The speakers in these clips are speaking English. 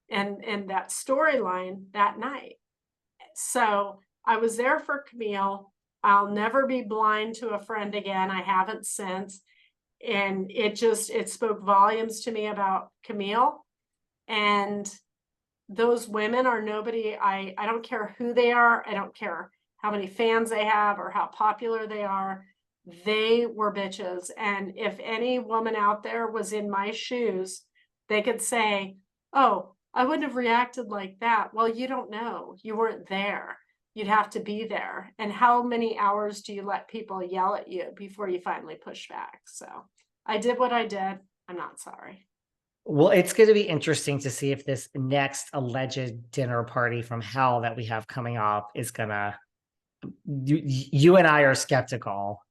and that storyline that night. So I was there for Camille. I'll never be blind to a friend again. I haven't since. And it spoke volumes to me about Camille. And those women are nobody. I don't care who they are. I don't care how many fans they have or how popular they are. They were bitches. And if any woman out there was in my shoes, they could say, oh, I wouldn't have reacted like that. Well, you don't know. You weren't there. You'd have to be there. And how many hours do you let people yell at you before you finally push back? So I did what I did. I'm not sorry. Well, it's going to be interesting to see if this next alleged dinner party from hell that we have coming up is going to, you and I are skeptical.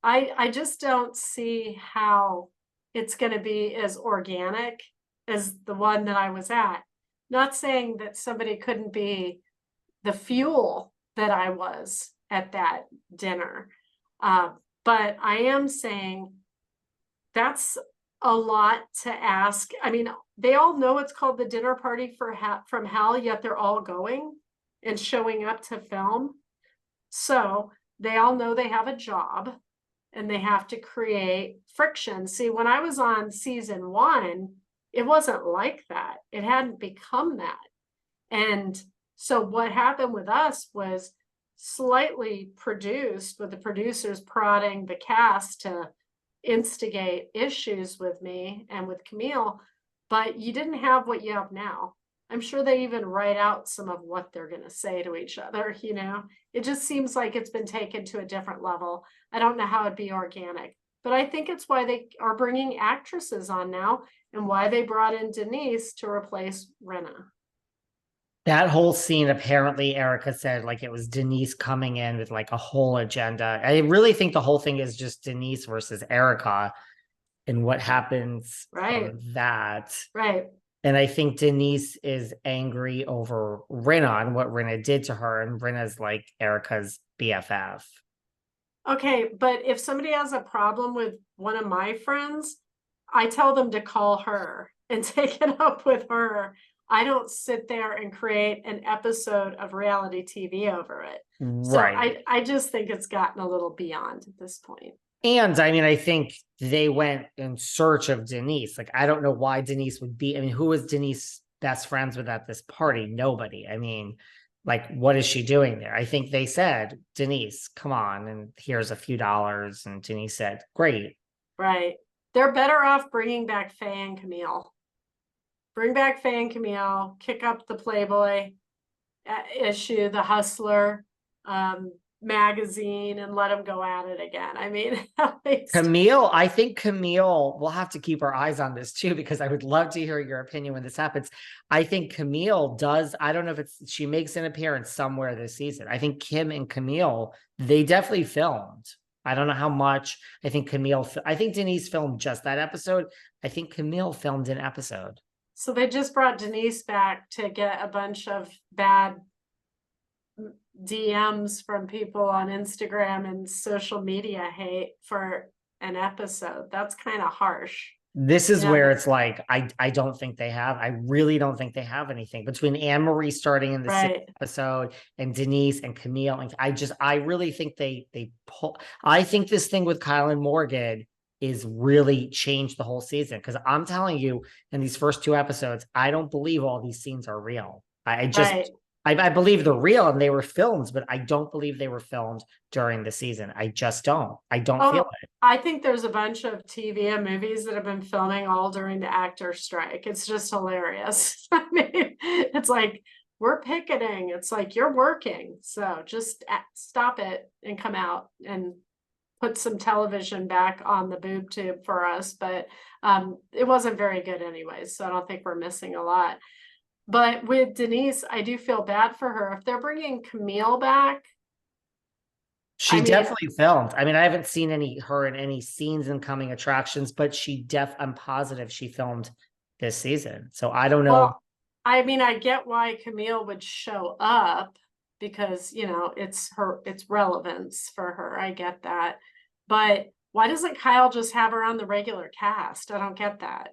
I just don't see how it's going to be as organic as the one that I was at. Not saying that somebody couldn't be the fuel that I was at that dinner. But I am saying that's a lot to ask. I mean, they all know it's called the dinner party from hell, yet they're all going and showing up to film. So they all know they have a job and they have to create friction. See, when I was on season 1, it wasn't like that. It hadn't become that. And so what happened with us was slightly produced, with the producers prodding the cast to instigate issues with me and with Camille, but you didn't have what you have now. I'm sure they even write out some of what they're going to say to each other. It just seems like it's been taken to a different level. I don't know how it'd be organic, but I think it's why they are bringing actresses on now and why they brought in Denise to replace Rinna. That whole scene, apparently Erika said like it was Denise coming in with like a whole agenda. I really think the whole thing is just Denise versus Erika and what happens Right. from that. Right. And I think Denise is angry over Rinna and what Rinna did to her. And Rinna's like Erika's BFF. Okay, but if somebody has a problem with one of my friends, I tell them to call her and take it up with her. I don't sit there and create an episode of reality TV over it. Right. So I just think it's gotten a little beyond at this point. And I mean, I think they went in search of Denise. Like, I don't know why Denise would be. I mean, who was Denise best friends with at this party? Nobody. I mean, like, what is she doing there? I think they said, Denise, come on, and here's a few dollars. And Denise said, great. Right. They're better off bringing back Faye and Camille. Bring back Faye and Camille, kick up the Playboy issue, the Hustler magazine, and let them go at it again. I mean, Camille, I think Camille, we'll have to keep our eyes on this too, because I would love to hear your opinion when this happens. I think Camille does, I don't know if she makes an appearance somewhere this season. I think Kim and Camille, they definitely filmed. I don't know how much. I think Denise filmed just that episode. I think Camille filmed an episode. So they just brought Denise back to get a bunch of bad DMs from people on Instagram and social media hate for an episode. That's kind of harsh. This is where it's like, I don't think they have. I really don't think they have anything between Annemarie starting in the sixth episode and Denise and Camille. And I really think they pull. I think this thing with Kyle and Morgan is really changed the whole season. Because I'm telling you, in these first 2 episodes, I don't believe all these scenes are real. I believe they're real and they were filmed, but I don't believe they were filmed during the season. I just don't. I don't feel it. I think there's a bunch of TV and movies that have been filming all during the actor strike. It's just hilarious. I mean, it's like, we're picketing. It's like, you're working. So just stop it and come out and put some television back on the boob tube for us. But it wasn't very good anyways. So I don't think we're missing a lot. But with Denise, I do feel bad for her. If they're bringing Camille back, she definitely filmed. I mean, I haven't seen her in any scenes in Coming Attractions, but I'm positive she filmed this season. So I don't know. Well, I mean, I get why Camille would show up because, it's relevance for her. I get that. But why doesn't Kyle just have her on the regular cast? I don't get that.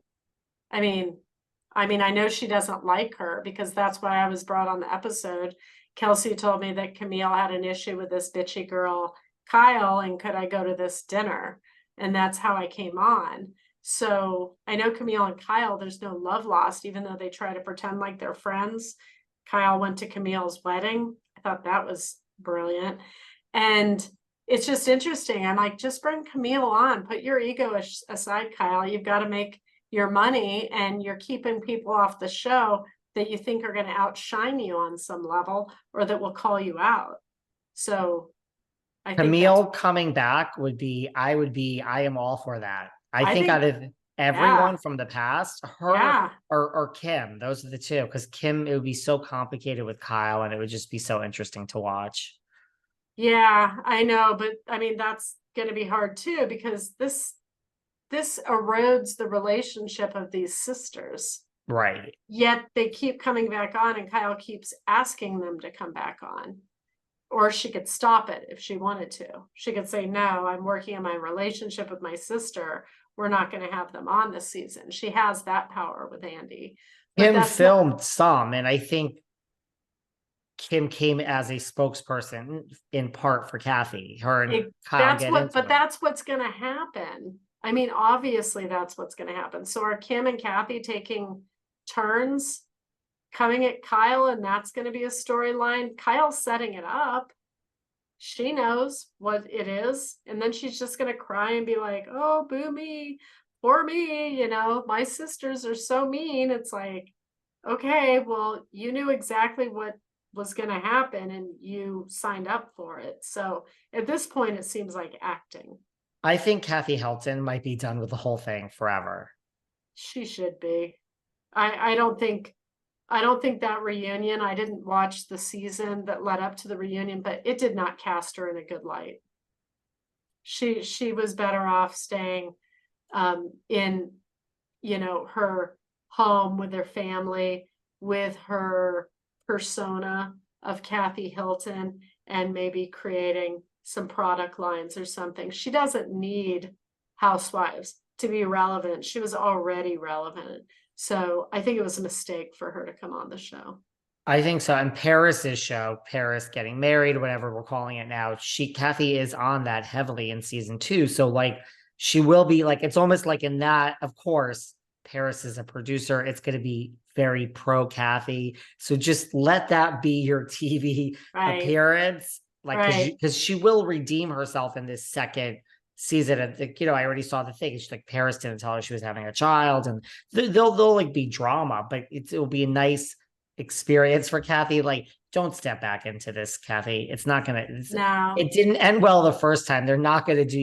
I mean, I mean, I know she doesn't like her because that's why I was brought on the episode. Kelsey told me that Camille had an issue with this bitchy girl, Kyle, and could I go to this dinner? And that's how I came on. So I know Camille and Kyle, there's no love lost, even though they try to pretend like they're friends. Kyle went to Camille's wedding. I thought that was brilliant. And it's just interesting. I'm like, just bring Camille on, put your ego aside, Kyle. You've got to make your money, and you're keeping people off the show that you think are going to outshine you on some level or that will call you out. So I think Camille coming back I am all for that. I think out of everyone from the past, her or Kim, those are the two, because Kim, it would be so complicated with Kyle and it would just be so interesting to watch. Yeah, I know, but I mean, that's going to be hard too, because this erodes the relationship of these sisters. Right. Yet they keep coming back on, and Kyle keeps asking them to come back on. Or she could stop it if she wanted to. She could say, no, I'm working on my relationship with my sister. We're not going to have them on this season. She has that power with Andy. Kim filmed some, and I think Kim came as a spokesperson in part for Kathy. Her and Kyle that's what's going to happen. I mean, obviously that's what's going to happen. So are Kim and Kathy taking turns coming at Kyle, and that's going to be a storyline? Kyle's setting it up. She knows what it is, and then she's just going to cry and be like, oh, boo me, poor me, you know, my sisters are so mean. It's like, okay, well, you knew exactly what was going to happen and you signed up for it. So at this point, it seems like acting. I think Kathy Hilton might be done with the whole thing forever. She should be. I don't think that reunion, I didn't watch the season that led up to the reunion, but it did not cast her in a good light. She was better off staying in, you know, her home with her family, with her persona of Kathy Hilton, and maybe creating some product lines or something. She doesn't need Housewives to be relevant. She was already relevant. So I think it was a mistake for her to come on the show. I think so. And Paris's show, Paris Getting Married, whatever we're calling it now, Kathy is on that heavily in season 2. So like she will be like, it's almost like in that, of course, Paris is a producer. It's going to be very pro Kathy. So just let that be your TV appearance. Like, because she will redeem herself in this second season. And you know, I already saw the thing. It's like Paris didn't tell her she was having a child, and they'll like be drama, but it'll be a nice experience for Kathy. Like, don't step back into this, Kathy. It's not gonna. No, it didn't end well the first time. They're not gonna do